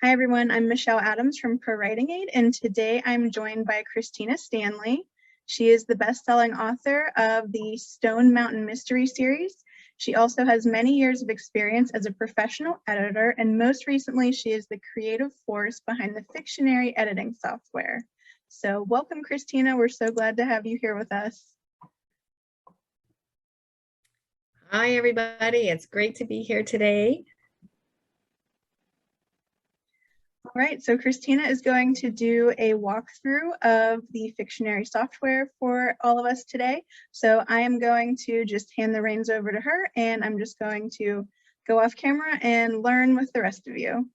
Hi everyone, I'm Michelle Adams from ProWritingAid, and today I'm joined by Christina Stanley. She is the best-selling author of the Stone Mountain Mystery series. She also has many years of experience as a professional editor, and most recently she is the creative force behind the Fictionary editing software. So welcome, Christina. We're so glad to have you here with us. Hi everybody, it's great to be here today. All right, so Christina is going to do a walkthrough of the Fictionary software for all of us today. So I am going to just hand the reins over to her, and I'm just going to go off camera and learn with the rest of you.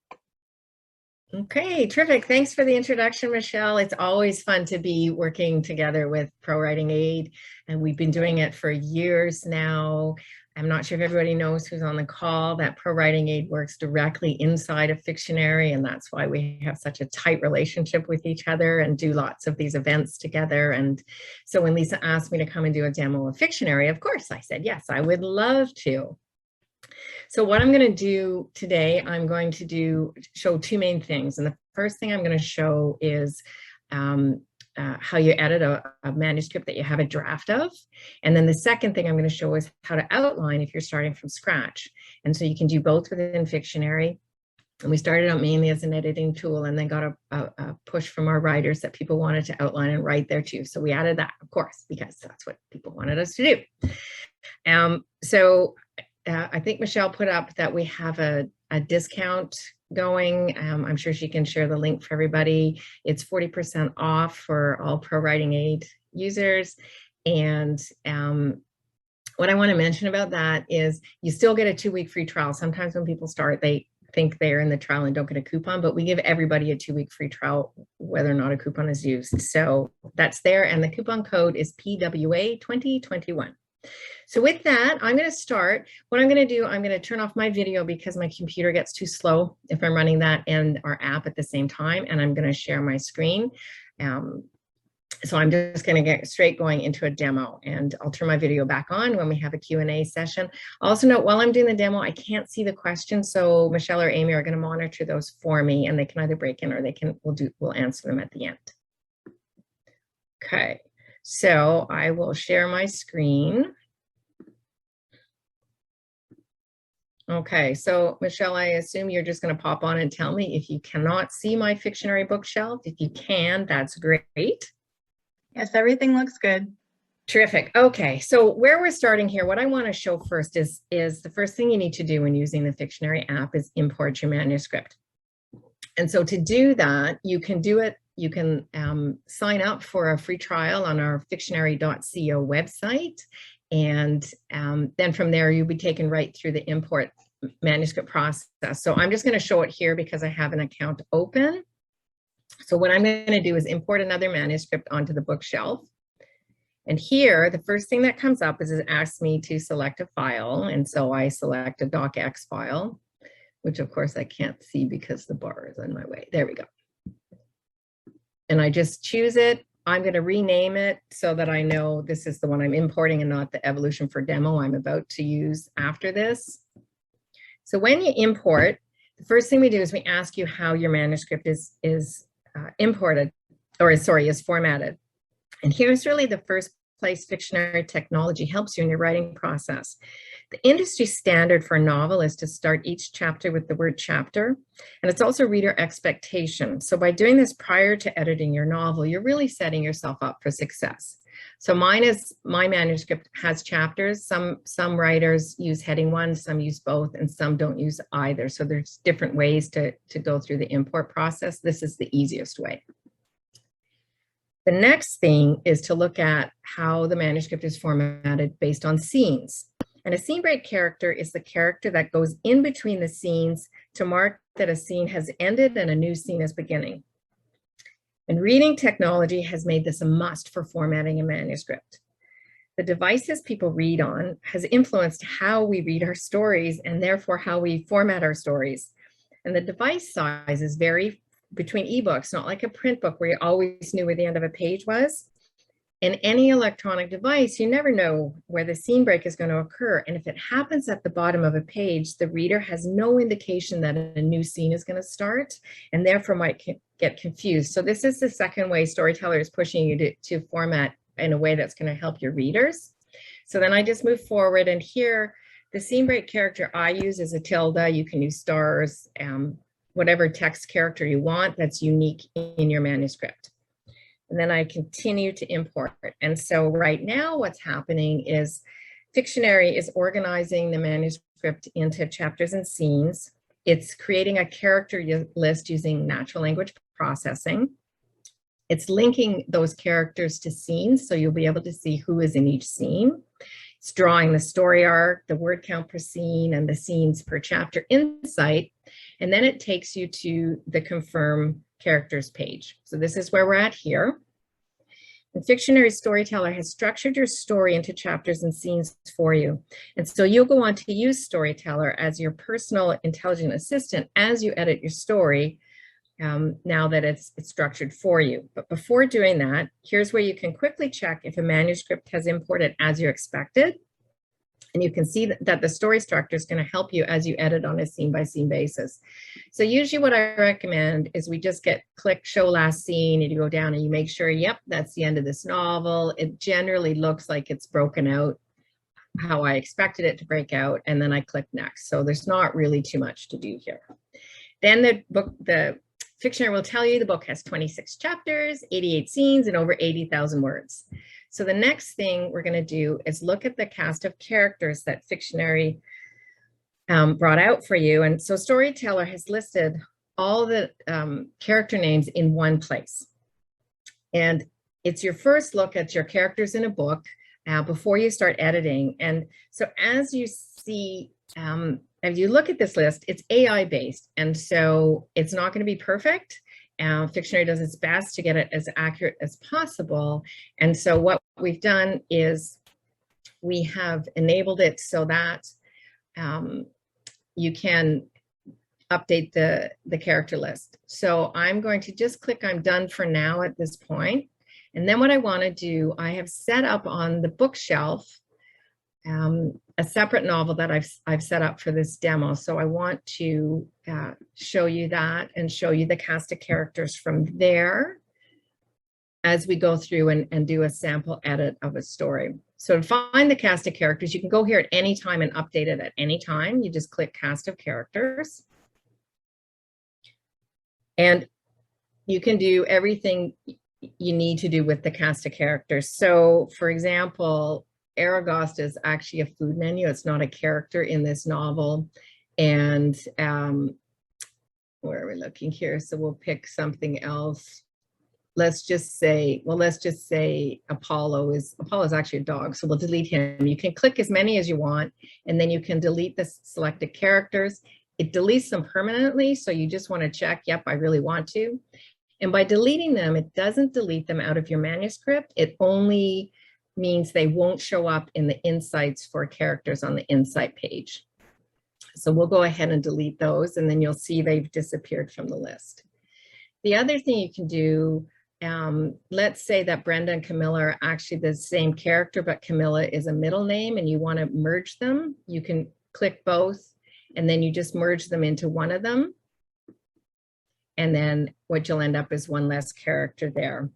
Okay, terrific. Thanks for the introduction, Michelle. It's always fun to be working together with ProWritingAid, and we've been doing it for years now. I'm not sure if everybody knows who's on the call that ProWritingAid works directly inside of Fictionary, and that's why we have such a tight relationship with each other and do lots of these events together. And so when Lisa asked me to come and do a demo of Fictionary, of course I said yes, I would love to. So what I'm going to do today, I'm going to show two main things. And the first thing I'm going to show is how you edit a manuscript that you have a draft of. And then the second thing I'm going to show is how to outline if you're starting from scratch. And so you can do both within Fictionary. And we started out mainly as an editing tool and then got a push from our writers that people wanted to outline and write there too. So we added that, of course, because that's what people wanted us to do. I think Michelle put up that we have a discount going. I'm sure she can share the link for everybody. It's 40% off for all ProWritingAid users. And what I want to mention about that is you still get a 2-week free trial. Sometimes when people start, they think they're in the trial and don't get a coupon, but we give everybody a 2-week free trial, whether or not a coupon is used. So that's there. And the coupon code is PWA 2021. So with that, I'm going to start. What I'm going to do, I'm going to turn off my video because my computer gets too slow if I'm running that and our app at the same time, and I'm going to share my screen. So I'm just going to get straight going into a demo, and I'll turn my video back on when we have a Q&A session. Also note, while I'm doing the demo, I can't see the questions, so Michelle or Amy are going to monitor those for me, and they can either break in or we'll answer them at the end. Okay, so I will share my screen. Okay, so Michelle, I assume you're just going to pop on and tell me if you cannot see my Fictionary bookshelf. If you can, that's great. Yes, everything looks good. Terrific. Okay, so where we're starting here, what I want to show first is the first thing you need to do when using the Fictionary app is import your manuscript. And so to do that, you can do it. You can sign up for a free trial on our fictionary.co website. And then from there, you'll be taken right through the import manuscript process. So I'm just going to show it here because I have an account open. So what I'm going to do is import another manuscript onto the bookshelf. And here, the first thing that comes up is it asks me to select a file. And so I select a docx file, which of course I can't see because the bar is in my way. There we go. And I just choose it. I'm going to rename it so that I know this is the one I'm importing and not the Evolution for Demo I'm about to use after this. So when you import, the first thing we do is we ask you how your manuscript is imported, or is formatted. And here's really the first place Fictionary technology helps you in your writing process. The industry standard for a novel is to start each chapter with the word chapter, and it's also reader expectation. So by doing this prior to editing your novel, you're really setting yourself up for success. So my manuscript has chapters. Some writers use heading 1, some use both, and some don't use either. So there's different ways to go through the import process. This is the easiest way. The next thing is to look at how the manuscript is formatted based on scenes. And a scene break character is the character that goes in between the scenes to mark that a scene has ended and a new scene is beginning. And reading technology has made this a must for formatting a manuscript. The devices people read on has influenced how we read our stories and therefore how we format our stories. And the device sizes vary between ebooks, not like a print book where you always knew where the end of a page was. In any electronic device, you never know where the scene break is going to occur. And if it happens at the bottom of a page, the reader has no indication that a new scene is going to start and therefore might get confused. So this is the second way StoryTeller is pushing you to format in a way that's going to help your readers. So then I just move forward, and here the scene break character I use is a tilde. You can use stars, whatever text character you want that's unique in your manuscript. And then I continue to import. And so right now what's happening is Fictionary is organizing the manuscript into chapters and scenes. It's creating a character list using natural language processing. It's linking those characters to scenes, so you'll be able to see who is in each scene. It's drawing the story arc, the word count per scene, and the scenes per chapter insight. And then it takes you to the confirm characters page. So this is where we're at here. And Fictionary StoryTeller has structured your story into chapters and scenes for you. And so you'll go on to use StoryTeller as your personal intelligent assistant as you edit your story, now that it's structured for you. But before doing that, here's where you can quickly check if a manuscript has imported as you expected. And you can see that the story structure is going to help you as you edit on a scene-by-scene basis. So usually what I recommend is we just click show last scene, and you go down and you make sure, yep, that's the end of this novel. It generally looks like it's broken out how I expected it to break out, and then I click next. So there's not really too much to do here. Then the Fictionary will tell you the book has 26 chapters, 88 scenes, and over 80,000 words. So the next thing we're going to do is look at the cast of characters that Fictionary brought out for you. And so StoryTeller has listed all the character names in one place. And it's your first look at your characters in a book before you start editing. And so as you see, as you look at this list, it's AI based. And so it's not going to be perfect. Fictionary does its best to get it as accurate as possible. And so what we've done is we have enabled it so that you can update the character list. So I'm going to just click I'm done for now at this point. And then what I want to do, I have set up on the bookshelf a separate novel that I've set up for this demo. So I want to show you that and show you the cast of characters from there as we go through and do a sample edit of a story. So to find the cast of characters, you can go here at any time and update it at any time. You just click cast of characters. And you can do everything you need to do with the cast of characters. So for example, Aragost is actually a food menu. It's not a character in this novel. And where are we looking here? So we'll pick something else. Let's just say Apollo is actually a dog. So we'll delete him. You can click as many as you want, and then you can delete the selected characters. It deletes them permanently. So you just want to check, yep, I really want to. And by deleting them, it doesn't delete them out of your manuscript. It only means they won't show up in the insights for characters on the insight page. So we'll go ahead and delete those, and then you'll see they've disappeared from the list. The other thing you can do, let's say that Brenda and Camilla are actually the same character, but Camilla is a middle name and you want to merge them. You can click both, and then you just merge them into one of them. And then what you'll end up is one less character there.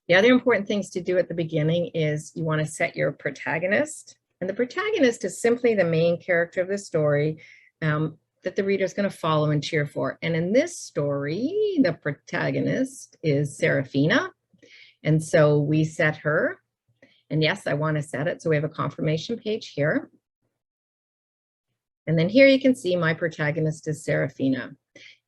The other important things to do at the beginning is you want to set your protagonist. And the protagonist is simply the main character of the story that the reader is going to follow and cheer for. And in this story, the protagonist is Serafina. And so we set her. And yes, I want to set it. So we have a confirmation page here. And then here you can see my protagonist is Serafina.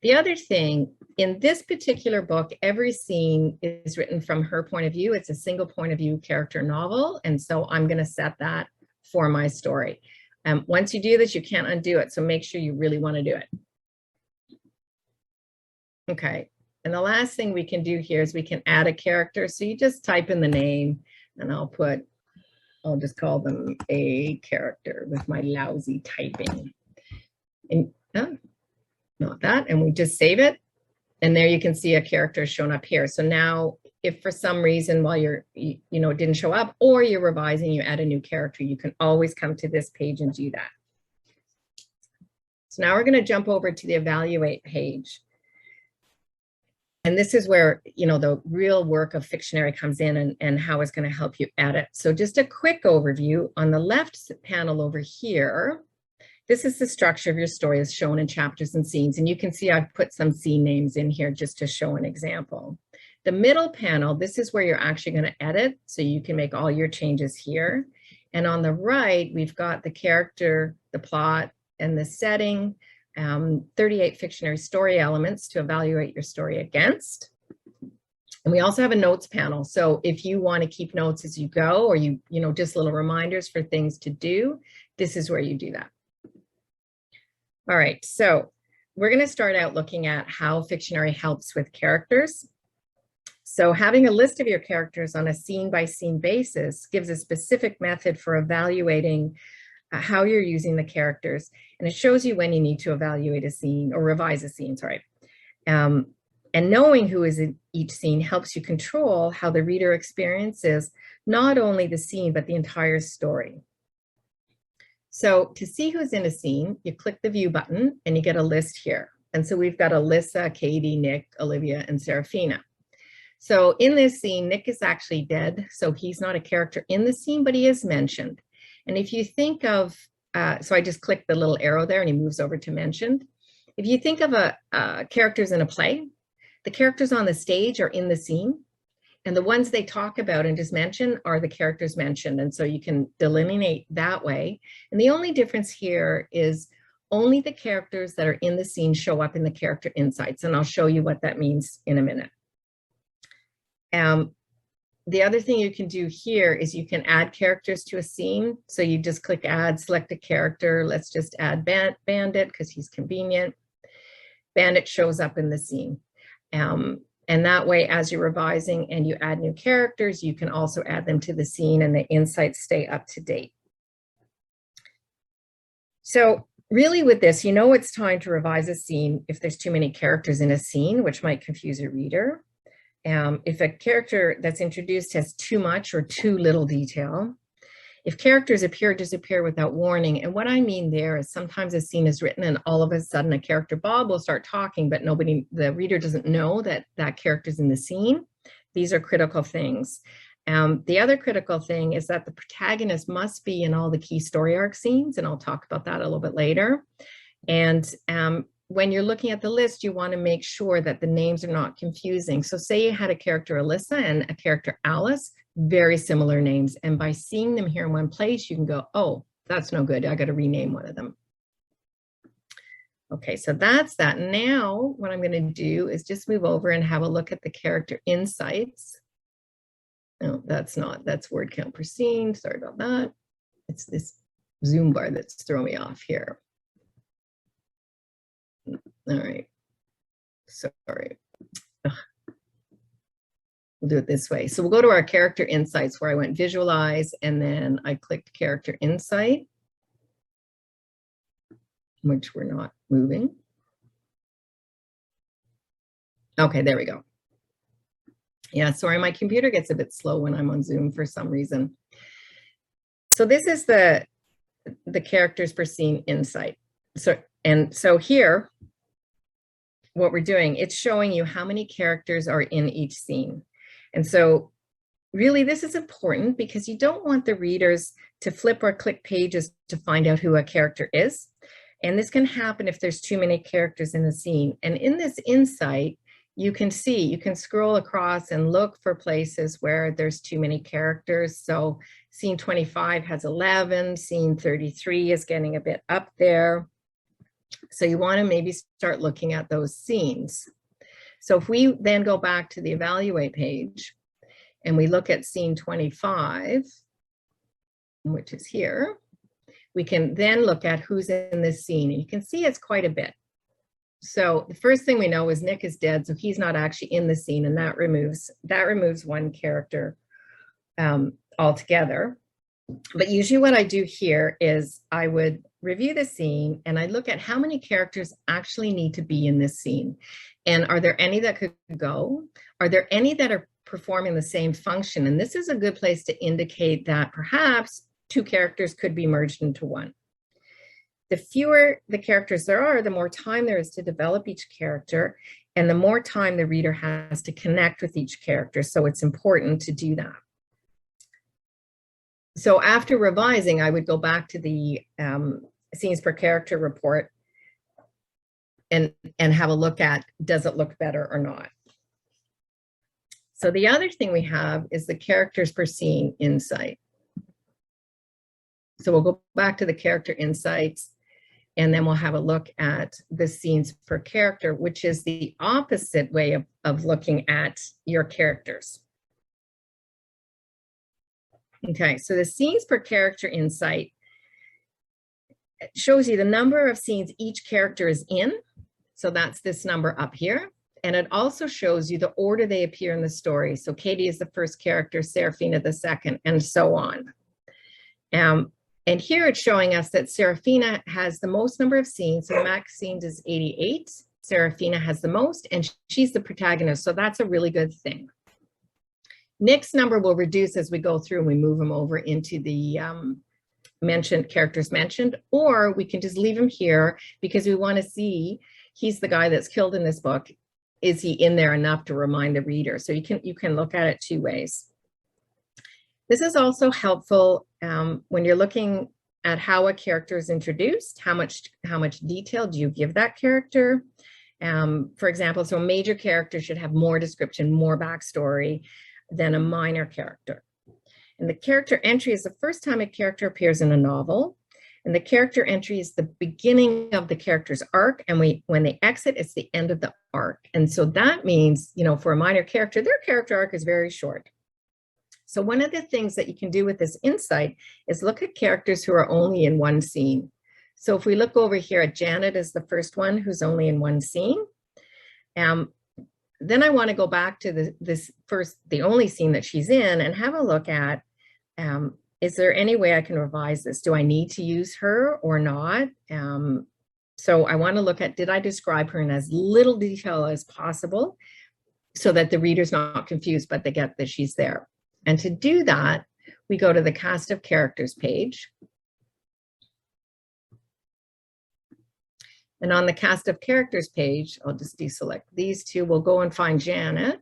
The other thing, in this particular book, every scene is written from her point of view. It's a single point of view character novel. And so I'm going to set that for my story. Once you do this, you can't undo it. So make sure you really want to do it. Okay. And the last thing we can do here is we can add a character. So you just type in the name, and I'll just call them a character with my lousy typing. And not that, and we just save it. And there you can see a character shown up here. So now if for some reason while it didn't show up, or you're revising, you add a new character, you can always come to this page and do that. So now we're going to jump over to the evaluate page. And this is where, the real work of Fictionary comes in and how it's going to help you edit. So just a quick overview. On the left panel over here, this is the structure of your story as shown in chapters and scenes. And you can see I've put some scene names in here just to show an example. The middle panel, this is where you're actually going to edit. So you can make all your changes here. And on the right, we've got the character, the plot, and the setting. 38 Fictionary story elements to evaluate your story against. And we also have a notes panel. So if you want to keep notes as you go, or just little reminders for things to do, this is where you do that. All right, so we're going to start out looking at how Fictionary helps with characters. So having a list of your characters on a scene-by-scene basis gives a specific method for evaluating how you're using the characters, and it shows you when you need to evaluate a scene or revise a scene, sorry. And knowing who is in each scene helps you control how the reader experiences not only the scene, but the entire story. So to see who's in a scene, you click the view button and you get a list here. And so we've got Alyssa, Katie, Nick, Olivia, and Serafina. So in this scene, Nick is actually dead, so he's not a character in the scene, but he is mentioned. And if you think of, so I just click the little arrow there and he moves over to mentioned. If you think of characters in a play, the characters on the stage are in the scene, and the ones they talk about and just mention are the characters mentioned. And so you can delineate that way. And the only difference here is only the characters that are in the scene show up in the character insights. And I'll show you what that means in a minute. The other thing you can do here is you can add characters to a scene. So you just click add, select a character. Let's just add Bandit because he's convenient. Bandit shows up in the scene. And that way, as you're revising and you add new characters, you can also add them to the scene and the insights stay up to date. So really with this, it's time to revise a scene if there's too many characters in a scene, which might confuse a reader. If a character that's introduced has too much or too little detail, if characters appear or disappear without warning, and what I mean there is sometimes a scene is written and all of a sudden a character, Bob, will start talking, but the reader doesn't know that that character's in the scene. These are critical things. The other critical thing is that the protagonist must be in all the key story arc scenes, and I'll talk about that a little bit later. And when you're looking at the list, you want to make sure that the names are not confusing. So say you had a character Alyssa and a character Alice, very similar names. And by seeing them here in one place, you can go, oh, that's no good. I got to rename one of them. Okay, so that's that. Now, what I'm going to do is just move over and have a look at the character insights. No, that's word count per scene. Sorry about that. It's this zoom bar that's throwing me off here. All right, sorry. Ugh. We'll do it this way. So we'll go to our character insights where I went visualize and then I clicked character insight, which we're not moving. Okay, there we go. Yeah, sorry, my computer gets a bit slow when I'm on Zoom for some reason. So this is the characters per scene insight. So here, what we're doing, it's showing you how many characters are in each scene. And so really this is important because you don't want the readers to flip or click pages to find out who a character is. And this can happen if there's too many characters in the scene. And in this insight, you can scroll across and look for places where there's too many characters. So scene 25 has 11, scene 33 is getting a bit up there. So you want to maybe start looking at those scenes. So if we then go back to the evaluate page and we look at scene 25, which is here, we can then look at who's in this scene. And you can see it's quite a bit. So the first thing we know is Nick is dead, so he's not actually in the scene, and that removes one character altogether. But usually what I do here is I would review the scene and I look at how many characters actually need to be in this scene. And are there any that could go? Are there any that are performing the same function. And this is a good place to indicate that perhaps two characters could be merged into one. The fewer the characters there are, the more time there is to develop each character, and the more time the reader has to connect with each character. So it's important to do that. So after revising, I would go back to the scenes per character report and have a look at, does it look better or not? So the other thing we have is the characters per scene insight. So we'll go back to the character insights, and then we'll have a look at the scenes per character, which is the opposite way of looking at your characters. Okay, so the scenes per character insight shows you the number of scenes each character is in. So that's this number up here. And it also shows you the order they appear in the story. So Katie is the first character, Serafina the second, and so on. And here it's showing us that Serafina has the most number of scenes. So the max scenes is 88. Serafina has the most, and she's the protagonist. So that's a really good thing. Nick's number will reduce as we go through and we move him over into the mentioned characters mentioned, or we can just leave him here because we want to see he's the guy that's killed in this book. Is he in there enough to remind the reader? So you can look at it two ways. This is also helpful when you're looking at how a character is introduced, how much detail do you give that character? For example, so a major character should have more description, more backstory than a minor character. And the character entry is the first time a character appears in a novel. And the character entry is the beginning of the character's arc. And when they exit, it's the end of the arc. And so that means, you know, for a minor character, their character arc is very short. So one of the things that you can do with this insight is look at characters who are only in one scene. So if we look over here at Janet as the first one who's only in one scene, then I want to go back to the only scene that she's in and have a look at, is there any way I can revise this? Do I need to use her or not? So I want to look at, did I describe her in as little detail as possible so that the reader's not confused, but they get that she's there. And to do that, we go to the cast of characters page. And on the cast of characters page, I'll just deselect these two. We'll go and find Janet.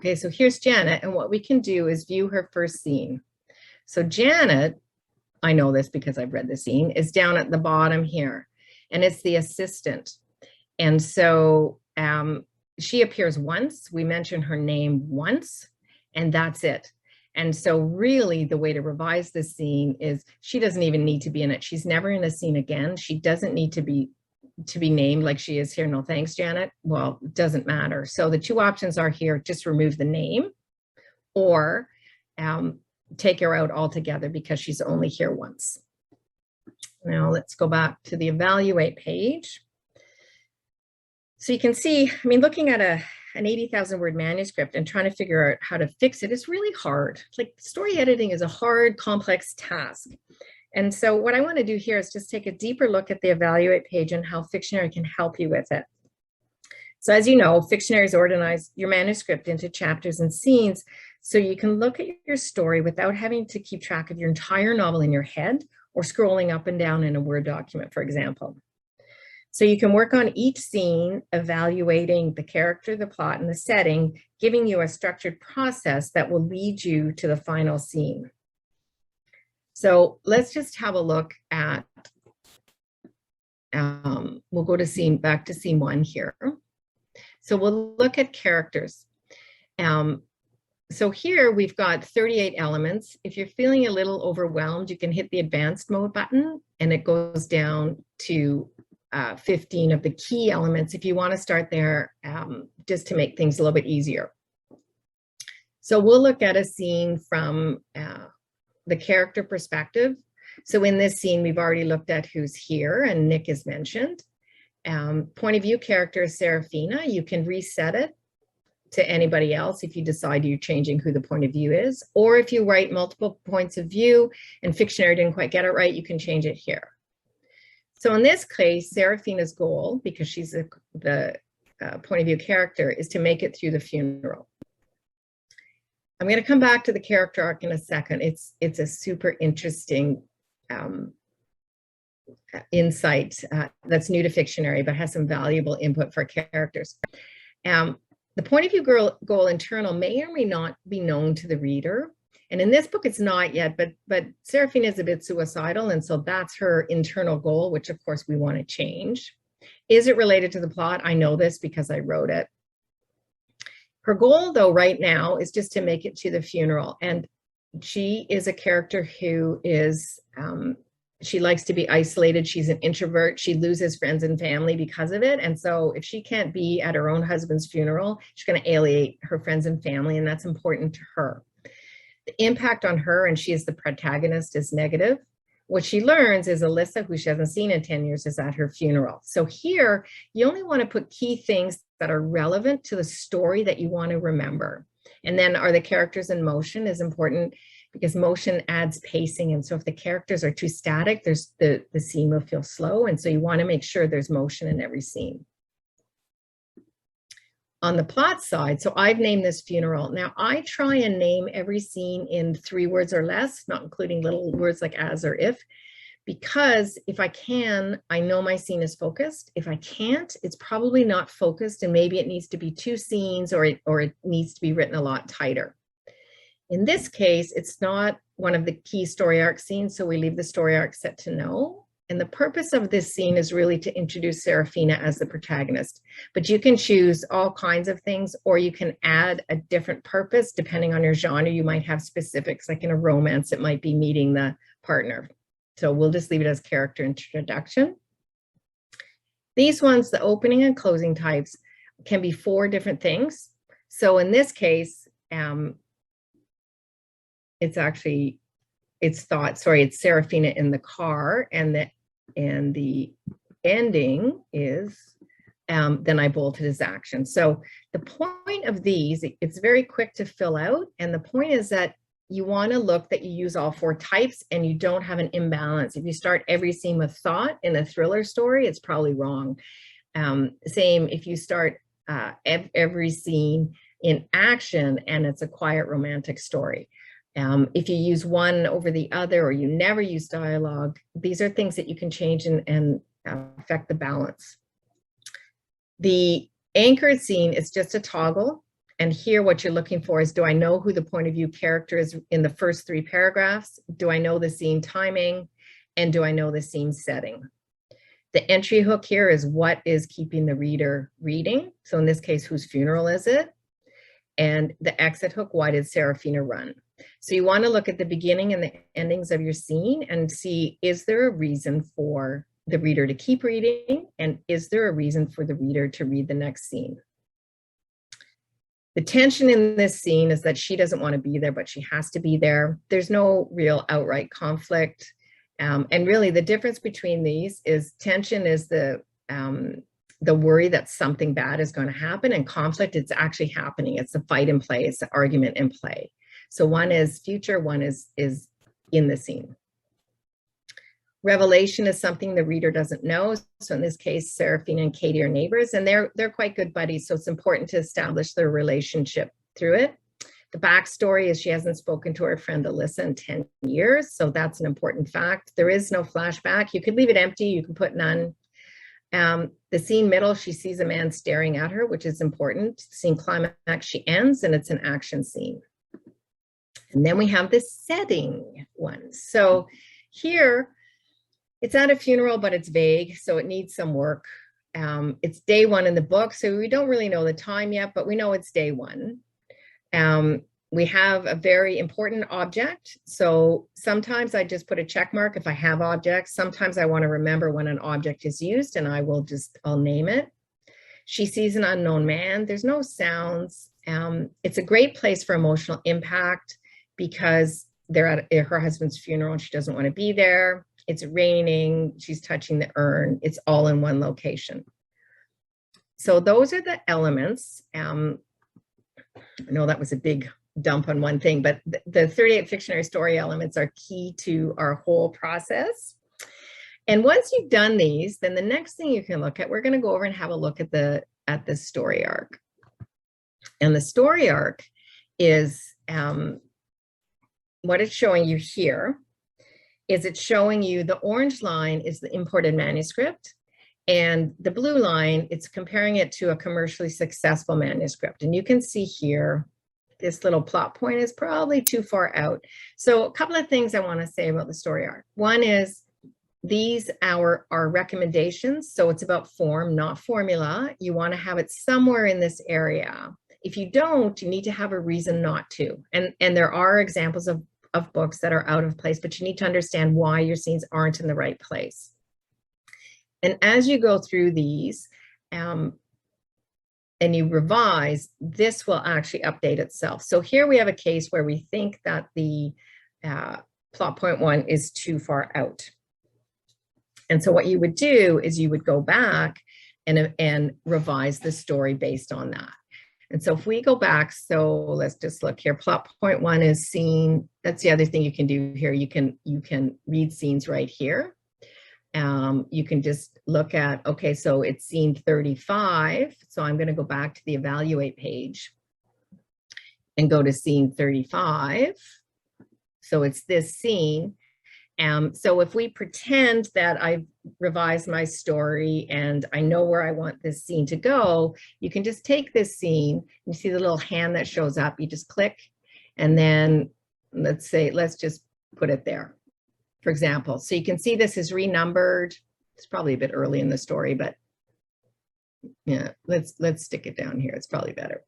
Okay, so here's Janet, and what we can do is view her first scene. So Janet, I know this because I've read the scene, is down at the bottom here, and it's the assistant. And so she appears once, we mention her name once, and that's it. And so really the way to revise this scene is she doesn't even need to be in it. She's never in a scene again. She doesn't need to be named like she is here. No thanks, Janet. Well, it doesn't matter. So the two options are here, just remove the name or take her out altogether because she's only here once. Now let's go back to the evaluate page. So you can see, I mean, looking at an 80,000 word manuscript and trying to figure out how to fix it is really hard. Like story editing is a hard, complex task. And so what I want to do here is just take a deeper look at the evaluate page and how Fictionary can help you with it. So as you know, Fictionary has organized your manuscript into chapters and scenes so you can look at your story without having to keep track of your entire novel in your head or scrolling up and down in a Word document, for example. So you can work on each scene, evaluating the character, the plot, and the setting, giving you a structured process that will lead you to the final scene. So let's just have a look at, we'll go to back to scene 1 here. So we'll look at characters. So here we've got 38 elements. If you're feeling a little overwhelmed, you can hit the advanced mode button and it goes down to 15 of the key elements if you want to start there, just to make things a little bit easier. So we'll look at a scene from the character perspective. So in this scene, we've already looked at who's here and Nick is mentioned. Point of view character is Serafina. You can reset it to anybody else if you decide you're changing who the point of view is, or if you write multiple points of view and Fictionary didn't quite get it right, you can change it here. So in this case, Serafina's goal, because she's the point of view character is to make it through the funeral. I'm going to come back to the character arc in a second. It's a super interesting insight that's new to Fictionary, but has some valuable input for characters. The point of view goal internal may or may not be known to the reader. And in this book, it's not yet, but Seraphina is a bit suicidal. And so that's her internal goal, which of course we want to change. Is it related to the plot? I know this because I wrote it. Her goal, though, right now is just to make it to the funeral. And she is a character who is, she likes to be isolated. She's an introvert. She loses friends and family because of it. And so if she can't be at her own husband's funeral, she's going to alienate her friends and family, and that's important to her. The impact on her, and she is the protagonist, is negative. What she learns is Alyssa, who she hasn't seen in 10 years, is at her funeral. So here, you only want to put key things that are relevant to the story that you want to remember. And then are the characters in motion is important because motion adds pacing. And so if the characters are too static, the scene will feel slow. And so you want to make sure there's motion in every scene. On the plot side, so I've named this funeral. Now I try and name every scene in 3 words or less, not including little words like as or if, because if I can, I know my scene is focused. If I can't, it's probably not focused, and maybe it needs to be 2 scenes or it needs to be written a lot tighter. In this case, it's not one of the key story arc scenes, so we leave the story arc set to no. And the purpose of this scene is really to introduce Seraphina as the protagonist. But you can choose all kinds of things, or you can add a different purpose depending on your genre. You might have specifics, like in a romance, it might be meeting the partner. So we'll just leave it as character introduction. These ones, the opening and closing types, can be 4 different things. So in this case, it's Seraphina in the car, and the ending is then I bolted his action. So the point of these, it's very quick to fill out, and the point is that you want to look that you use all 4 types and you don't have an imbalance. If you start every scene with thought in a thriller story, it's probably wrong. Same if you start every scene in action and it's a quiet romantic story. If you use one over the other, or you never use dialogue, these are things that you can change and affect the balance. The anchored scene is just a toggle. And here what you're looking for is, do I know who the point of view character is in the first 3 paragraphs? Do I know the scene timing? And do I know the scene setting? The entry hook here is what is keeping the reader reading. So in this case, whose funeral is it? And the exit hook, why did Seraphina run? So you want to look at the beginning and the endings of your scene and see, is there a reason for the reader to keep reading? And is there a reason for the reader to read the next scene? The tension in this scene is that she doesn't want to be there, but she has to be there. There's no real outright conflict. And really the difference between these is tension is the worry that something bad is going to happen, and conflict, it's actually happening. It's a fight in play. It's an argument in play. So one is future, one is in the scene. Revelation is something the reader doesn't know. So in this case, Seraphina and Katie are neighbors, and they're quite good buddies. So it's important to establish their relationship through it. The backstory is she hasn't spoken to her friend Alyssa in 10 years. So that's an important fact. There is no flashback. You could leave it empty. You can put none. The scene middle, she sees a man staring at her, which is important. Scene climax, she ends, and it's an action scene. And then we have the setting one. So here, it's at a funeral, but it's vague, so it needs some work. It's day 1 in the book, so we don't really know the time yet, but we know it's day 1. We have a very important object. So sometimes I just put a check mark if I have objects. Sometimes I want to remember when an object is used, and I'll name it. She sees an unknown man. There's no sounds. It's a great place for emotional impact because they're at her husband's funeral and she doesn't want to be there. It's raining. She's touching the urn. It's all in one location. So those are the elements. I know that was a big dump on one thing, but the 38 Fictionary story elements are key to our whole process. And once you've done these, then the next thing you can look at, we're going to go over and have a look at the at the story arc. And the story arc is what it's showing you here is it's showing you the orange line is the imported manuscript, and the blue line, it's comparing it to a commercially successful manuscript. And you can see here, this little plot point is probably too far out. So a couple of things I want to say about the story arc. One is these are recommendations. So it's about form, not formula. You want to have it somewhere in this area. If you don't, you need to have a reason not to. And there are examples of books that are out of place, but you need to understand why your scenes aren't in the right place. And as you go through these and you revise, this will actually update itself. So here we have a case where we think that the plot point 1 is too far out. And so what you would do is you would go back and revise the story based on that. And so if we go back, so let's just look here. Plot point 1 is scene. That's the other thing you can do here. You can read scenes right here. You can just look at, okay, so it's scene 35. So I'm going to go back to the evaluate page and go to scene 35. So it's this scene. So if we pretend that I've revised my story and I know where I want this scene to go, you can just take this scene. You see the little hand that shows up. You just click, and then let's just put it there, for example. So you can see this is renumbered. It's probably a bit early in the story, but yeah, let's stick it down here. It's probably better.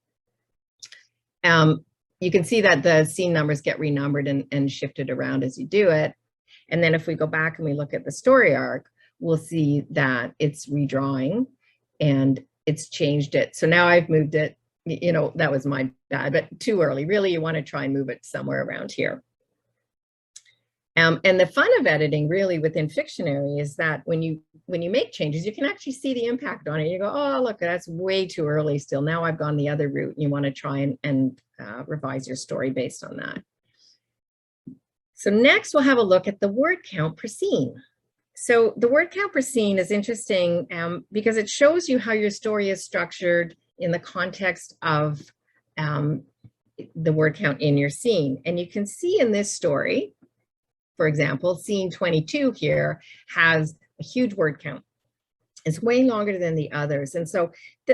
You can see that the scene numbers get renumbered and shifted around as you do it. And then if we go back and we look at the story arc, we'll see that it's redrawing and it's changed it. So now I've moved it, that was my bad, but too early. Really, you want to try and move it somewhere around here. And the fun of editing really within Fictionary is that when you make changes, you can actually see the impact on it. You go, oh, look, that's way too early still. Now I've gone the other route, and you want to try and revise your story based on that. So next we'll have a look at the word count per scene. So the word count per scene is interesting because it shows you how your story is structured in the context of the word count in your scene. And you can see in this story, for example, scene 22 here has a huge word count. It's way longer than the others. And so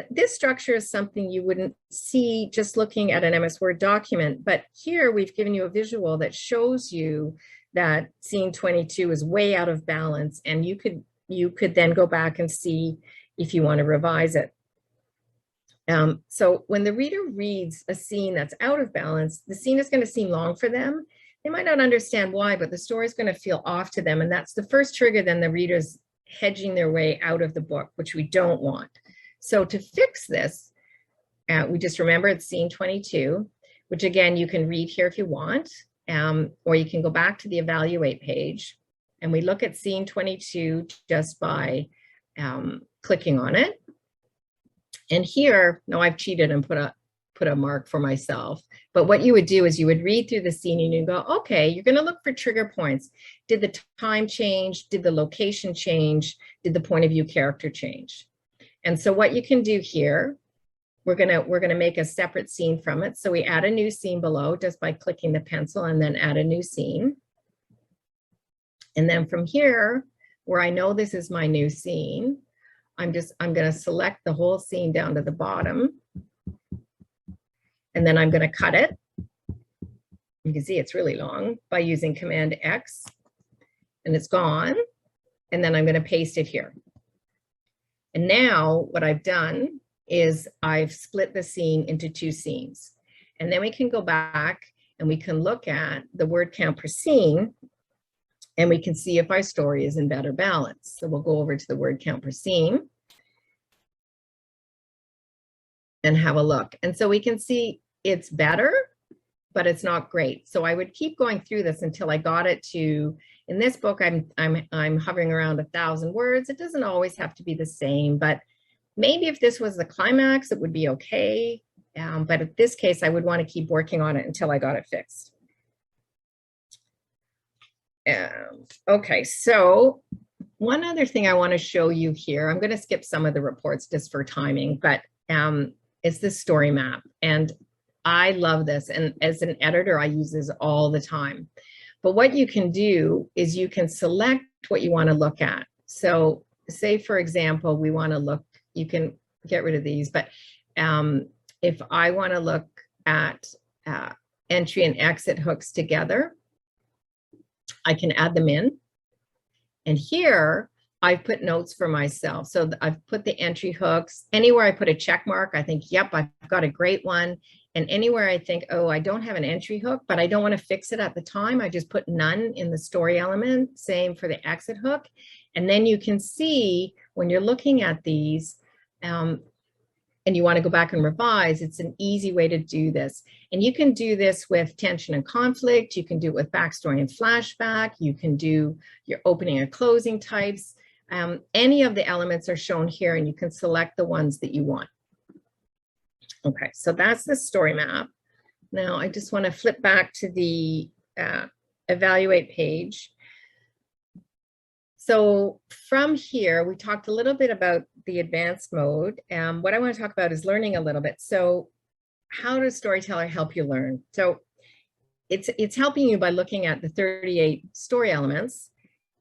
this structure is something you wouldn't see just looking at an MS Word document. But here we've given you a visual that shows you that scene 22 is way out of balance. And you could then go back and see if you want to revise it. So when the reader reads a scene that's out of balance, the scene is going to seem long for them. They might not understand why, but the story is going to feel off to them. And that's the first trigger, then the reader's hedging their way out of the book, which we don't want. So to fix this, we just remember it's scene 22, which again, you can read here if you want, or you can go back to the evaluate page and we look at scene 22 just by clicking on it. And here, now I've cheated and put a mark for myself. But what you would do is you would read through the scene and you go, okay, you're going to look for trigger points. Did the time change? Did the location change? Did the point of view character change? And so what you can do here, we're going to make a separate scene from it. So we add a new scene below just by clicking the pencil and then add a new scene. And then from here, where I know this is my new scene, I'm going to select the whole scene down to the bottom. And then I'm going to cut it. You can see it's really long by using Command X, and it's gone. And then I'm going to paste it here. And now what I've done is I've split the scene into 2 scenes. And then we can go back and we can look at the word count per scene, and we can see if our story is in better balance. So we'll go over to the word count per scene and have a look. And so we can see it's better, but it's not great. So I would keep going through this until I got it to, in this book, I'm hovering around 1,000 words. It doesn't always have to be the same, but maybe if this was the climax, it would be okay. But in this case, I would want to keep working on it until I got it fixed. Okay, so one other thing I want to show you here, I'm going to skip some of the reports just for timing, but it's this story map. And I love this. And as an editor, I use this all the time. But what you can do is you can select what you want to look at. So say, for example, we want to look, you can get rid of these, but if I want to look at entry and exit hooks together, I can add them in. And here I've put notes for myself. So I've put the entry hooks. Anywhere I put a check mark, I think, yep, I've got a great one. And anywhere I think, oh, I don't have an entry hook, but I don't want to fix it at the time, I just put none in the story element. Same for the exit hook. And then you can see when you're looking at these, and you want to go back and revise, it's an easy way to do this. And you can do this with tension and conflict. You can do it with backstory and flashback. You can do your opening and closing types. Any of the elements are shown here, and you can select the ones that you want. Okay, so that's the story map. Now I just want to flip back to the evaluate page. So from here, we talked a little bit about the advanced mode. What I want to talk about is learning a little bit. So how does StoryTeller help you learn? So it's helping you by looking at the 38 story elements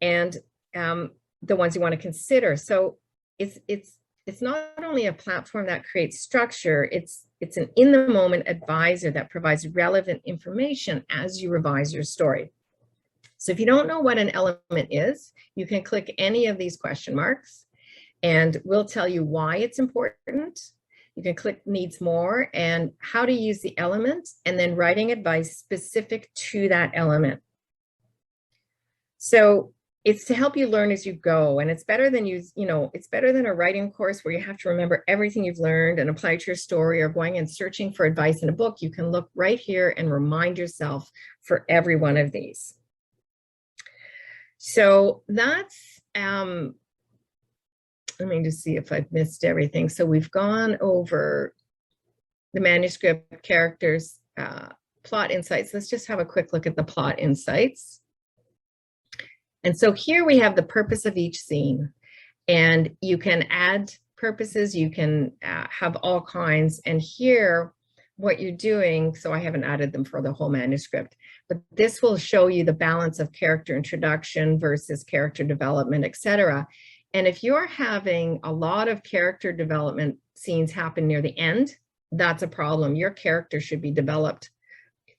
and the ones you want to consider. So it's not only a platform that creates structure, it's an in-the-moment advisor that provides relevant information as you revise your story. So if you don't know what an element is, you can click any of these question marks and we'll tell you why it's important. You can click needs more and how to use the element, and then writing advice specific to that element. So it's to help you learn as you go, and it's better than it's better than a writing course where you have to remember everything you've learned and apply it to your story, or going and searching for advice in a book. You can look right here and remind yourself for every one of these. So that's, let me just see if I've missed everything. So we've gone over the manuscript, characters, plot insights. Let's just have a quick look at the plot insights. And so here we have the purpose of each scene, and you can add purposes, you can have all kinds. And here what you're doing, so I haven't added them for the whole manuscript, but this will show you the balance of character introduction versus character development, etc. And if you're having a lot of character development scenes happen near the end, that's a problem. Your character should be developed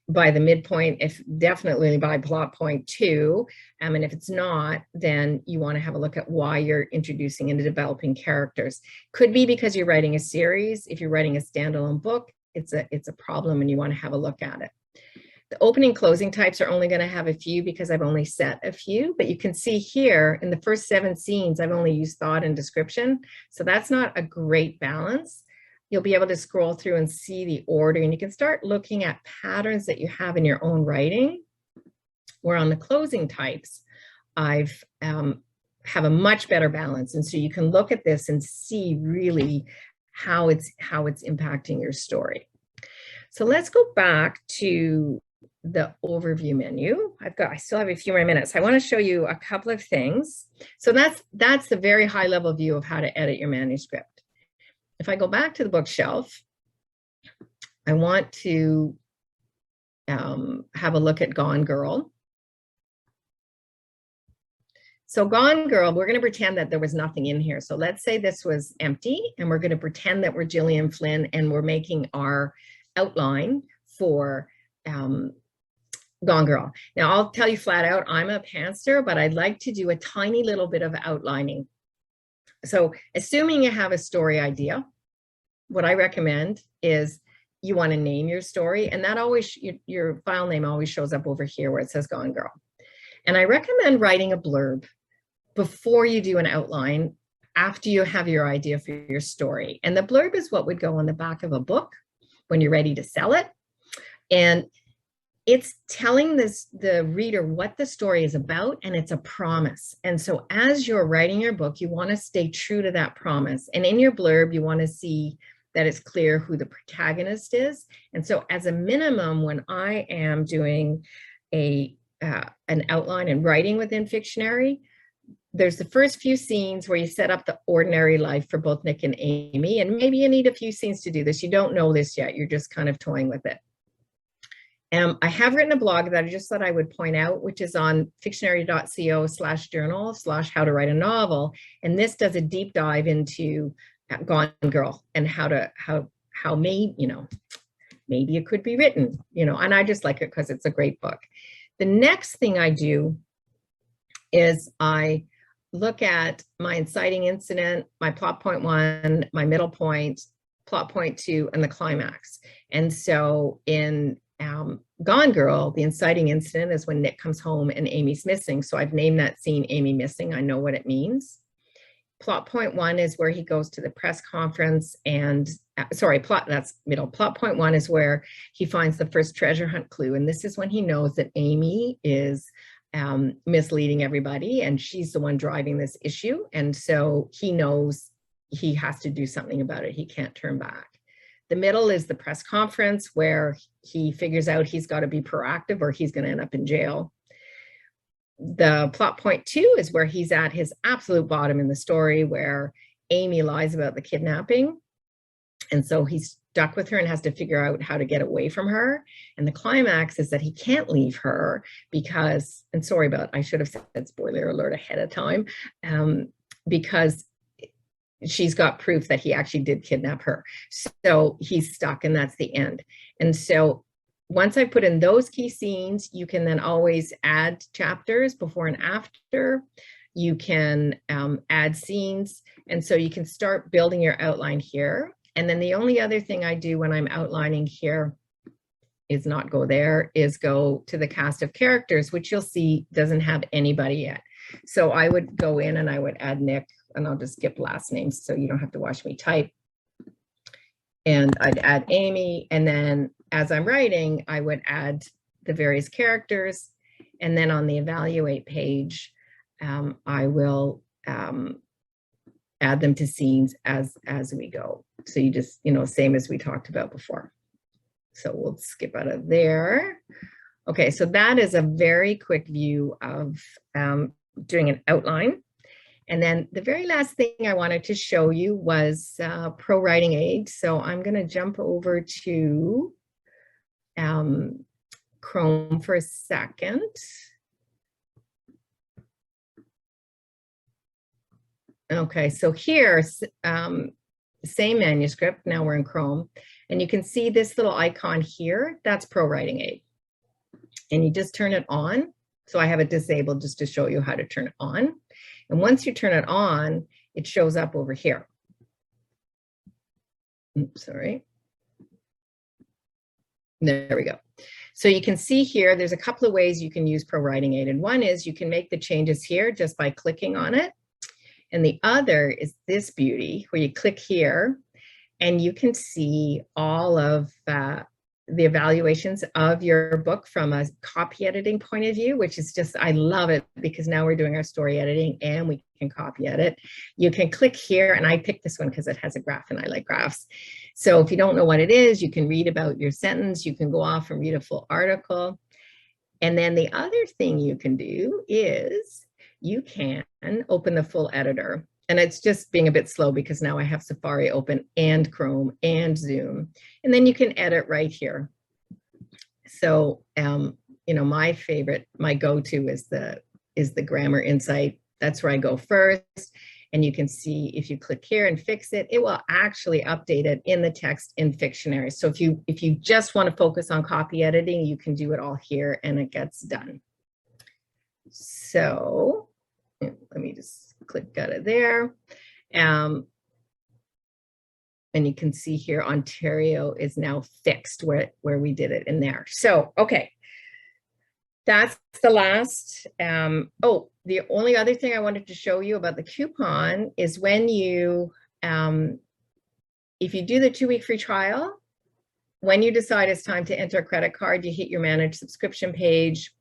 by the midpoint, if definitely by plot point 2. And if it's not, then you want to have a look at why you're introducing and developing characters. Could be because you're writing a series. If you're writing a standalone book, it's a problem and you want to have a look at it. The opening closing types are only going to have a few because I've only set a few, but you can see here in the first 7 scenes, I've only used thought and description. So that's not a great balance. You'll be able to scroll through and see the order, and you can start looking at patterns that you have in your own writing. Where on the closing types, I've have a much better balance. And so you can look at this and see really how it's impacting your story. So let's go back to the overview menu. I still have a few more minutes. I want to show you a couple of things. So that's the very high level view of how to edit your manuscript. If I go back to the bookshelf, I want to have a look at Gone Girl. So Gone Girl, we're going to pretend that there was nothing in here. So let's say this was empty, and we're going to pretend that we're Gillian Flynn and we're making our outline for Gone Girl. Now, I'll tell you flat out, I'm a pantser, but I'd like to do a tiny little bit of outlining. So assuming you have a story idea, what I recommend is you want to name your story, and that always, your file name always shows up over here where it says Gone Girl. And I recommend writing a blurb before you do an outline, after you have your idea for your story. And the blurb is what would go on the back of a book when you're ready to sell it. And it's telling the reader what the story is about, and it's a promise. And so as you're writing your book, you want to stay true to that promise. And in your blurb, you want to see that it's clear who the protagonist is. And so as a minimum, when I am doing an outline and writing within Fictionary, there's the first few scenes where you set up the ordinary life for both Nick and Amy, and maybe you need a few scenes to do this. You don't know this yet. You're just kind of toying with it. I have written a blog that I just thought I would point out, which is on fictionary.co/journal/how to write a novel. And this does a deep dive into Gone Girl and how maybe it could be written, and I just like it because it's a great book. The next thing I do is I look at my inciting incident, my plot point 1, my middle point, plot point 2, and the climax. And so in Gone Girl, the inciting incident is when Nick comes home and Amy's missing. So I've named that scene Amy Missing. I know what it means. Plot point 1 is where he goes to the press conference and, that's middle. Plot point 1 is where he finds the first treasure hunt clue. And this is when he knows that Amy is misleading everybody and she's the one driving this issue. And so he knows he has to do something about it. He can't turn back. The middle is the press conference where he figures out he's got to be proactive or he's going to end up in jail. The plot point 2 is where he's at his absolute bottom in the story, where Amy lies about the kidnapping. And so he's stuck with her and has to figure out how to get away from her. And the climax is that he can't leave her because, and sorry about, I should have said spoiler alert ahead of time, because she's got proof that he actually did kidnap her. So he's stuck, and that's the end. And so once I put in those key scenes, you can then always add chapters before and after. You can add scenes. And so you can start building your outline here. And then the only other thing I do when I'm outlining here is not go there, is go to the cast of characters, which you'll see doesn't have anybody yet. So I would go in and I would add Nick, and I'll just skip last names so you don't have to watch me type. And I'd add Amy, and then as I'm writing, I would add the various characters. And then on the evaluate page, I will add them to scenes as we go. So you just, same as we talked about before. So we'll skip out of there. Okay, so that is a very quick view of doing an outline. And then the very last thing I wanted to show you was ProWritingAid. So I'm going to jump over to Chrome for a second. Okay, so here, same manuscript. Now we're in Chrome. And you can see this little icon here. That's ProWritingAid. And you just turn it on. So I have it disabled just to show you how to turn it on. And once you turn it on, it shows up over here. Oops, sorry. There we go. So you can see here, there's a couple of ways you can use ProWritingAid. And one is you can make the changes here just by clicking on it. And the other is this beauty, where you click here and you can see all of the evaluations of your book from a copy editing point of view, which is just, I love it, because now we're doing our story editing and we can copy edit. You can click here, and I picked this one because it has a graph and I like graphs. So if you don't know what it is, you can read about your sentence, you can go off and read a full article. And then the other thing you can do is you can open the full editor. And it's just being a bit slow because now I have Safari open and Chrome and Zoom. And then you can edit right here. So, my favorite, my go-to is the grammar insight. That's where I go first. And you can see if you click here and fix it, it will actually update it in the text in Fictionary. So if you just want to focus on copy editing, you can do it all here and it gets done. So let me just click out of there. And you can see here, Ontario is now fixed where we did it in there. So, okay, that's the last. The only other thing I wanted to show you about the coupon is when you, if you do the 2-week free trial, when you decide it's time to enter a credit card, you hit your manage subscription page,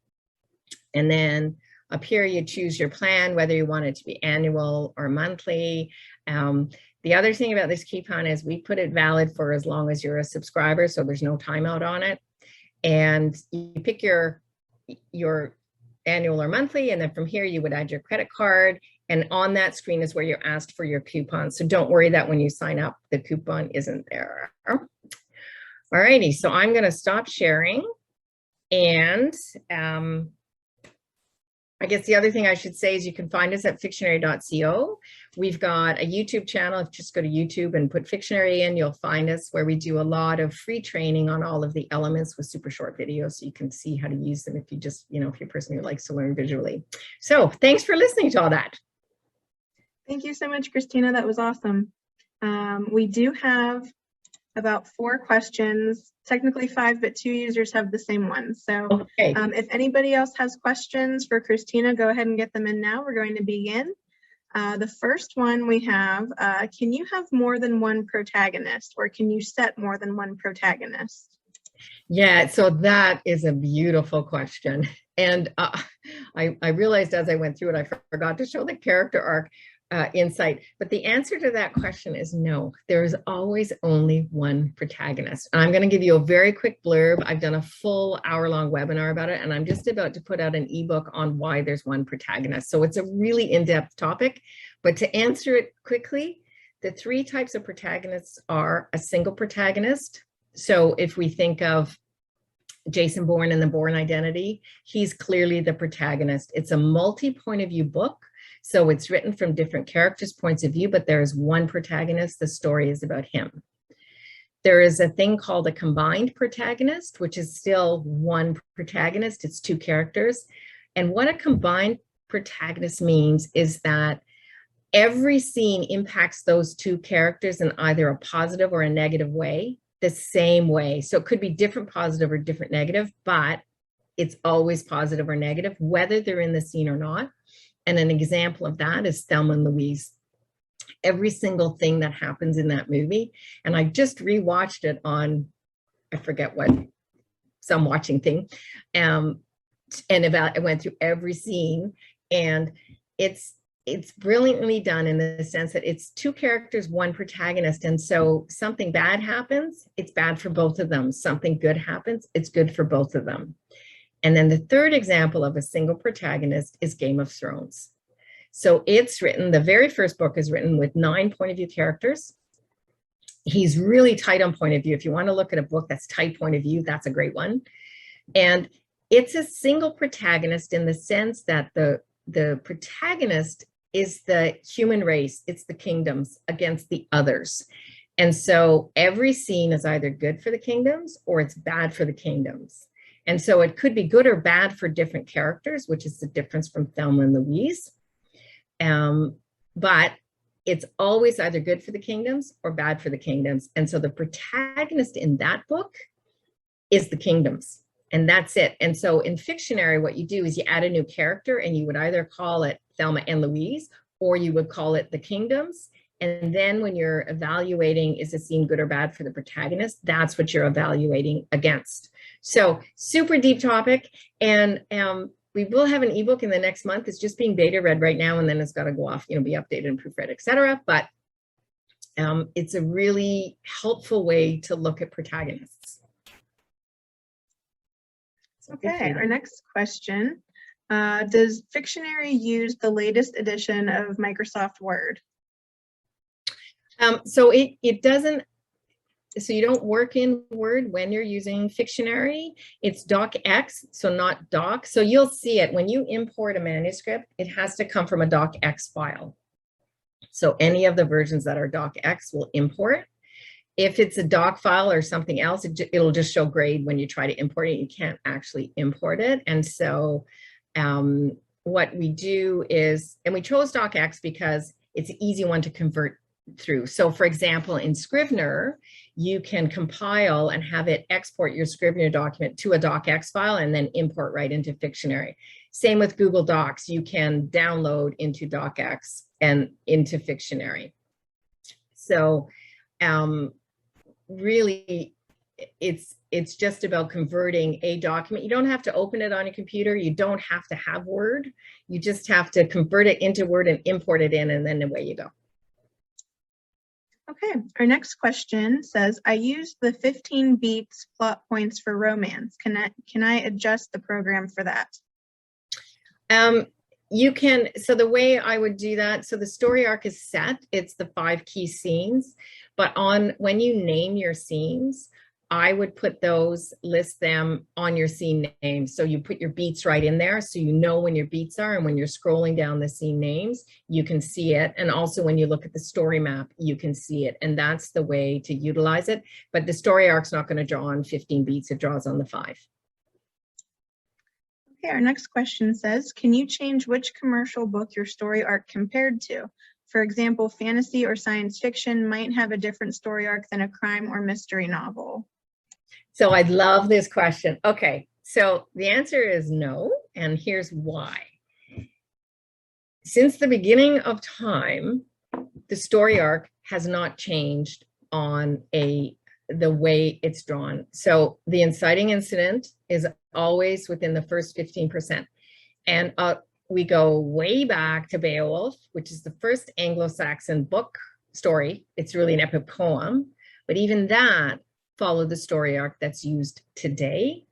and then up here, you choose your plan, whether you want it to be annual or monthly. The other thing about this coupon is we put it valid for as long as you're a subscriber, so there's no timeout on it. And you pick your annual or monthly, and then from here you would add your credit card, And on that screen is where you're asked for your coupon. So don't worry that when you sign up, the coupon isn't there. All righty, so I'm going to stop sharing. And I guess the other thing I should say is you can find us at fictionary.co. We've got a YouTube channel. If you just go to YouTube and put Fictionary in, you'll find us, where we do a lot of free training on all of the elements with super short videos, so you can see how to use them if you just, if you're a person who likes to learn visually. So thanks for listening to all that. Thank you so much, Christina. That was awesome. We do have about 4 questions, technically 5, but 2 users have the same one. So okay. If anybody else has questions for Christina, go ahead and get them in now. We're going to begin. The first one we have, can you have more than one protagonist, or can you set more than one protagonist? Yeah, so that is a beautiful question. And I realized as I went through it, I forgot to show the character arc insight. But the answer to that question is no. There is always only one protagonist. And I'm going to give you a very quick blurb. I've done a full hour-long webinar about it, and I'm just about to put out an ebook on why there's one protagonist. So it's a really in-depth topic. But to answer it quickly, the 3 types of protagonists are a single protagonist. So if we think of Jason Bourne and the Bourne Identity, he's clearly the protagonist. It's a multi-point of view book. So it's written from different characters' points of view, but there is one protagonist. The story is about him. There is a thing called a combined protagonist, which is still one protagonist. It's 2 characters. And what a combined protagonist means is that every scene impacts those 2 characters in either a positive or a negative way, the same way. So it could be different positive or different negative, but it's always positive or negative, whether they're in the scene or not. And an example of that is Thelma and Louise. Every single thing that happens in that movie, and I just rewatched it on, I forget what, some watching thing, I went through every scene, and it's brilliantly done in the sense that it's 2 characters, 1 protagonist. And so something bad happens, it's bad for both of them. Something good happens, it's good for both of them. And then the third example of a single protagonist is Game of Thrones. So it's written, the very first book is written with 9 point of view characters. He's really tight on point of view. If you want to look at a book that's tight point of view, that's a great one. And it's a single protagonist in the sense that the protagonist is the human race. It's the kingdoms against the others. And so every scene is either good for the kingdoms or it's bad for the kingdoms. And so it could be good or bad for different characters, which is the difference from Thelma and Louise. But it's always either good for the kingdoms or bad for the kingdoms. And so the protagonist in that book is the kingdoms, and that's it. And so in Fictionary, what you do is you add a new character, and you would either call it Thelma and Louise, or you would call it the kingdoms. And then when you're evaluating, is the scene good or bad for the protagonist, that's what you're evaluating against. So super deep topic. And we will have an ebook in the next month. It's just being beta read right now, and then it's got to go off, be updated and proofread, etc. But it's a really helpful way to look at protagonists. Okay, our next question. Does Fictionary use the latest edition of Microsoft Word? So it doesn't, so you don't work in Word when you're using Fictionary. It's docx, so not doc. So you'll see it when you import a manuscript, it has to come from a docx file. So any of the versions that are docx will import. If it's a doc file or something else, it'll just show grade when you try to import it. You can't actually import it. And so what we do is, and we chose docx because it's an easy one to convert through. So for example, in Scrivener, you can compile and have it export your Scrivener document to a docx file and then import right into Fictionary. Same with Google Docs, you can download into docx and into Fictionary. So really, it's just about converting a document. You don't have to open it on your computer. You don't have to have Word. You just have to convert it into Word and import it in, and then away you go. Okay, our next question says, I used the 15 beats plot points for romance. Can I adjust the program for that? You can, so the way I would do that, so the story arc is set, it's the 5 key scenes, but when you name your scenes, I would put those, list them on your scene names. So you put your beats right in there, so you know when your beats are, and when you're scrolling down the scene names, you can see it. And also when you look at the story map, you can see it. And that's the way to utilize it. But the story arc's not going to draw on 15 beats, it draws on the 5. Okay, our next question says, can you change which commercial book your story arc compared to? For example, fantasy or science fiction might have a different story arc than a crime or mystery novel. So I love this question. Okay, so the answer is no, and here's why. Since the beginning of time, the story arc has not changed on the way it's drawn. So the inciting incident is always within the first 15%. And we go way back to Beowulf, which is the first Anglo-Saxon book story. It's really an epic poem, but even that followed the story arc that's used today.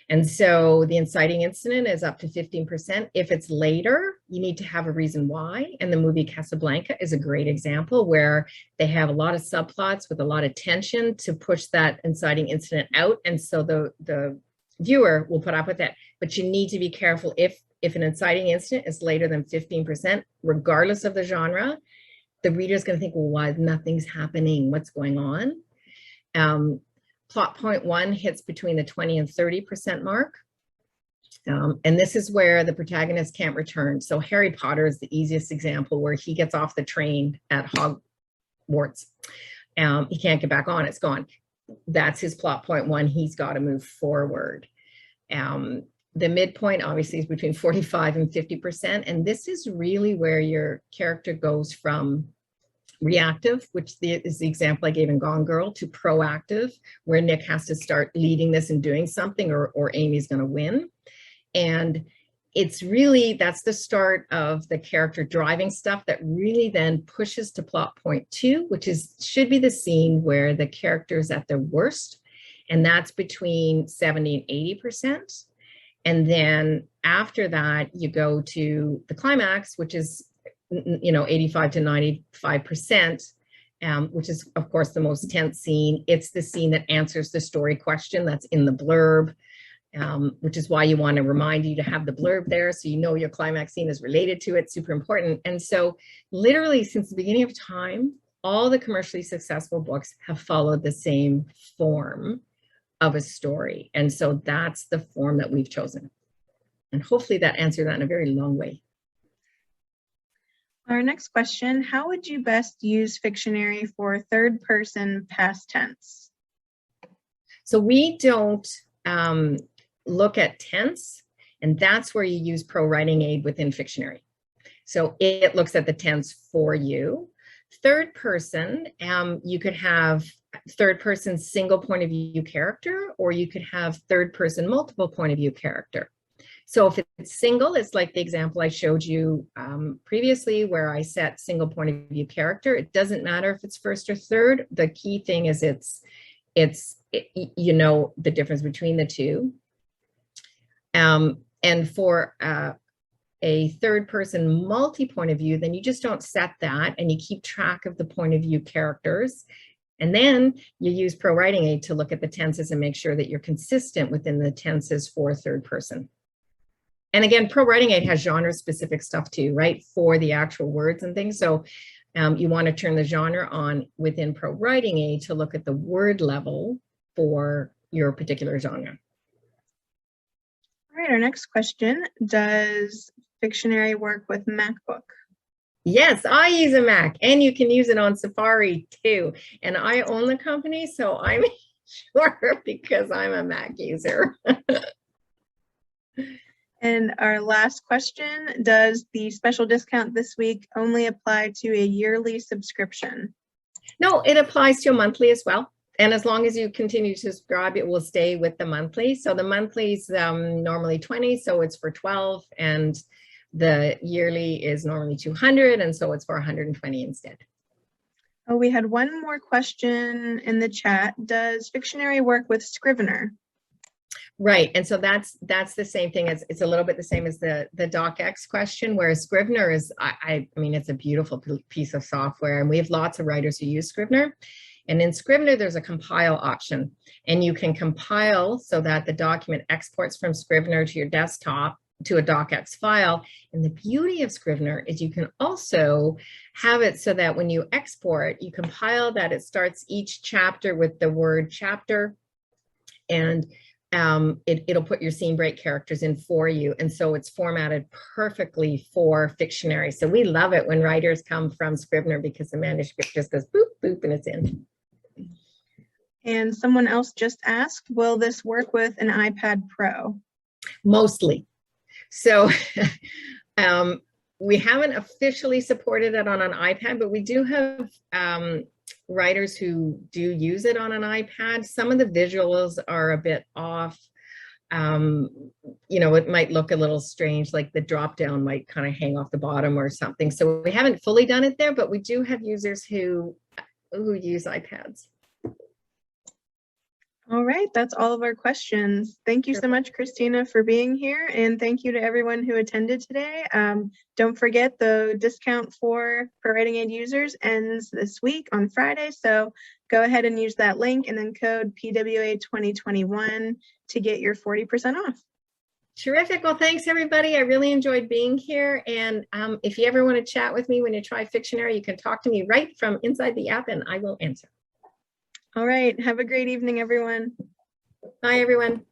And so the inciting incident is up to 15%. If it's later, you need to have a reason why. And the movie Casablanca is a great example where they have a lot of subplots with a lot of tension to push that inciting incident out. And so the viewer will put up with it. But you need to be careful if an inciting incident is later than 15%, regardless of the genre, the reader is going to think, well, why nothing's happening? What's going on? Plot point 1 hits between the 20 and 30% mark. And this is where the protagonist can't return. So Harry Potter is the easiest example where he gets off the train at Hogwarts. He can't get back on, it's gone. That's his plot point 1, he's got to move forward. The midpoint obviously is between 45 and 50%. And this is really where your character goes from reactive, which is the example I gave in Gone Girl, to proactive, where Nick has to start leading this and doing something, or Amy's going to win. And it's really, that's the start of the character driving stuff that really then pushes to plot point 2, which should be the scene where the character is at their worst. And that's between 70 and 80%. And then after that, you go to the climax, which is 85 to 95%, which is, of course, the most tense scene. It's the scene that answers the story question that's in the blurb, which is why you want to remind you to have the blurb there so you know your climax scene is related to it. Super important. And so literally since the beginning of time, all the commercially successful books have followed the same form of a story. And so that's the form that we've chosen. And hopefully that answered that in a very long way. Our next question, how would you best use Fictionary for third person past tense? So we don't look at tense, and that's where you use ProWritingAid within Fictionary. So it looks at the tense for you. Third person, you could have third person single point of view character, or you could have third person multiple point of view character. So if it's single, it's like the example I showed you previously where I set single point of view character. It doesn't matter if it's first or third. The key thing is you know the difference between the two. And for a third person multi-point of view, then you just don't set that and you keep track of the point of view characters. And then you use ProWritingAid to look at the tenses and make sure that you're consistent within the tenses for third person. And again, ProWritingAid has genre-specific stuff too, right, for the actual words and things. So you want to turn the genre on within ProWritingAid to look at the word level for your particular genre. All right, our next question, does Fictionary work with MacBook? Yes, I use a Mac, and you can use it on Safari too. And I own the company, so I'm sure because I'm a Mac user. And our last question, does the special discount this week only apply to a yearly subscription? No, it applies to a monthly as well. And as long as you continue to subscribe, it will stay with the monthly. So the monthly is normally 20, so it's for 12. And the yearly is normally 200, and so it's for 120 instead. Oh, we had one more question in the chat. Does Fictionary work with Scrivener? Right. And so that's the same thing as it's a little bit the same as the docx question, whereas Scrivener is, I mean, it's a beautiful piece of software, and we have lots of writers who use Scrivener. And in Scrivener, there's a compile option, and you can compile so that the document exports from Scrivener to your desktop to a docx file. And the beauty of Scrivener is you can also have it so that when you export, you compile that it starts each chapter with the word chapter, and it'll put your scene break characters in for you. And so it's formatted perfectly for Fictionary. So we love it when writers come from Scrivener because the manuscript just goes boop, boop, and it's in. And someone else just asked, will this work with an iPad Pro? Mostly. So we haven't officially supported it on an iPad, but we do have writers who do use it on an iPad. Some of the visuals are a bit off. You know, it might look a little strange, like the drop down might kind of hang off the bottom or something. So we haven't fully done it there, but we do have users who use iPads. All right, that's all of our questions. Thank you so much, Christina, for being here, and thank you to everyone who attended today. Don't forget the discount for ProWritingAid users ends this week on Friday, so go ahead and use that link and then code PWA2021 to get your 40% off. Terrific. Well, thanks, everybody. I really enjoyed being here, and if you ever want to chat with me when you try Fictionary, you can talk to me right from inside the app, and I will answer. All right. Have a great evening, everyone. Bye, everyone.